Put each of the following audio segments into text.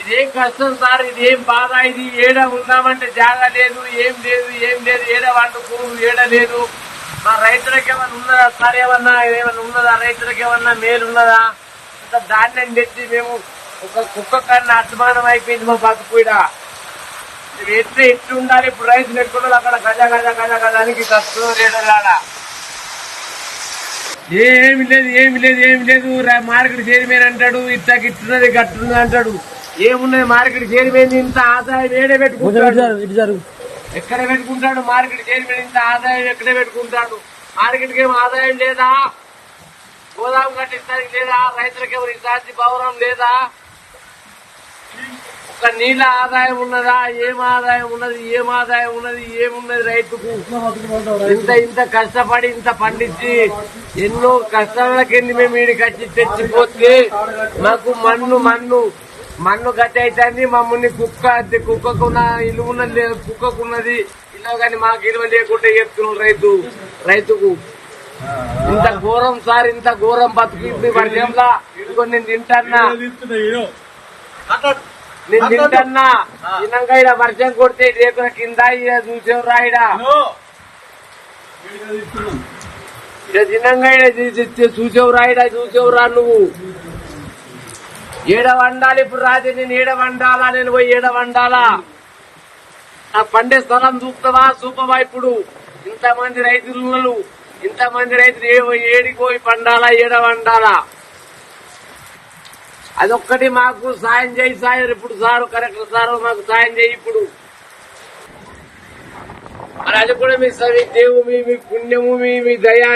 ఇదేం కష్టం సార్, ఇదేం బాధ, ఇది ఏడ ఉందామంటే జాగా లేదు, ఏం లేదు, ఏడ వండుకోరు, ఏడ లేదు. మా రైతులకు ఏమన్నా ఉన్నదా సార్? ఏమన్నా ఉన్నదా? రైతులకు ఏమన్నా మేలున్నదా? ఇంత ధాన్యం తెచ్చి మేము ఒక కుక్క కన్నా అసమానం అయిపోయింది మా బతుకుడా. ఎట్లు ఉండాలి ఇప్పుడు? రైతులు ఎక్కువ అక్కడ గజానికి కష్టం రేడలాడా. ఏమి లేదు. మార్కెట్ చైర్మన్ అంటాడు, ఇట్లా గిట్టున్నది గట్టున్నది అంటాడు. ఏమున్నది? మార్కెట్ చైర్మన్ ఇంత ఆదాయం ఏడే పెట్టుకుంటాడు? ఎక్కడ పెట్టుకుంటాడు మార్కెట్ చైర్మన్? ఇంత ఆదాయం ఎక్కడ పెట్టుకుంటాడు? మార్కెట్కి ఏమో ఆదాయం లేదా? గోదాం కట్టిస్తానికి లేదా? రైతులకు ఎవరు ఇట్లాంటి గౌరవం లేదా? ఒక నీళ్ళ ఆదాయం ఉన్నదా? ఏం ఆదాయం ఉన్నది? ఏమున్నది రైతుకు? ఇంత కష్టపడి ఇంత పండించి ఎన్నో కష్టాలకెళ్ళి మేము వీడికి వచ్చి తెచ్చిపోతే మాకు మన్ను గట్టి అవుతుంది. మమ్మల్ని కుక్కకున్న ఇల్లు ఉన్నది, కుక్కకున్నది ఇల్లు కానీ మాకు ఇల్లు లేకుండా చెప్తున్నాడు రైతుకు. ఇంత ఘోరం సార్, ఇంత ఘోరం బతుకు వర్షంలా. ఇదిగో నేను తింటన్నా తినంగా ఇలా వర్షం కొడితే రేకుల కింద చూసేవు రాయిడా తినంగా చూసేవురా నువ్వు. ఏడ వండాలి ఇప్పుడు? రాజు నేను ఏడ వండాలా? నేను పోయి ఏడ వండాలా? ఆ పండే స్థలం చూపవా ఇప్పుడు? ఇంతమంది రైతులు ఏడికి పోయి పండాలా? ఏడ వండాలా? అదొక్కటి మాకు సాయం చేయి సార్. ఇప్పుడు సారు కరెక్ట్ సారు, మాకు సాయం చేయి ఇప్పుడు. మరి అది కూడా మీ దేవు, మీ పుణ్యము, మీ దయా,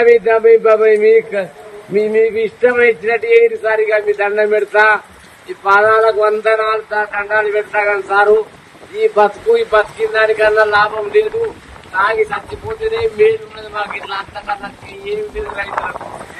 మీకు ఇష్టం ఇచ్చినట్టు ఏది సార్. ఇక మీ దండం పెడతా, ఈ పాదాలకు వందనాలు దండాలు పెడతా. కానీ సారు ఈ బతికిన దానికన్నా లాభం లేదు. తాగి చచ్చిపోతేనే మేలు ఉన్నది మాకు. ఇట్లా అంతకన్నా ఏమి లేదు రైతులకు.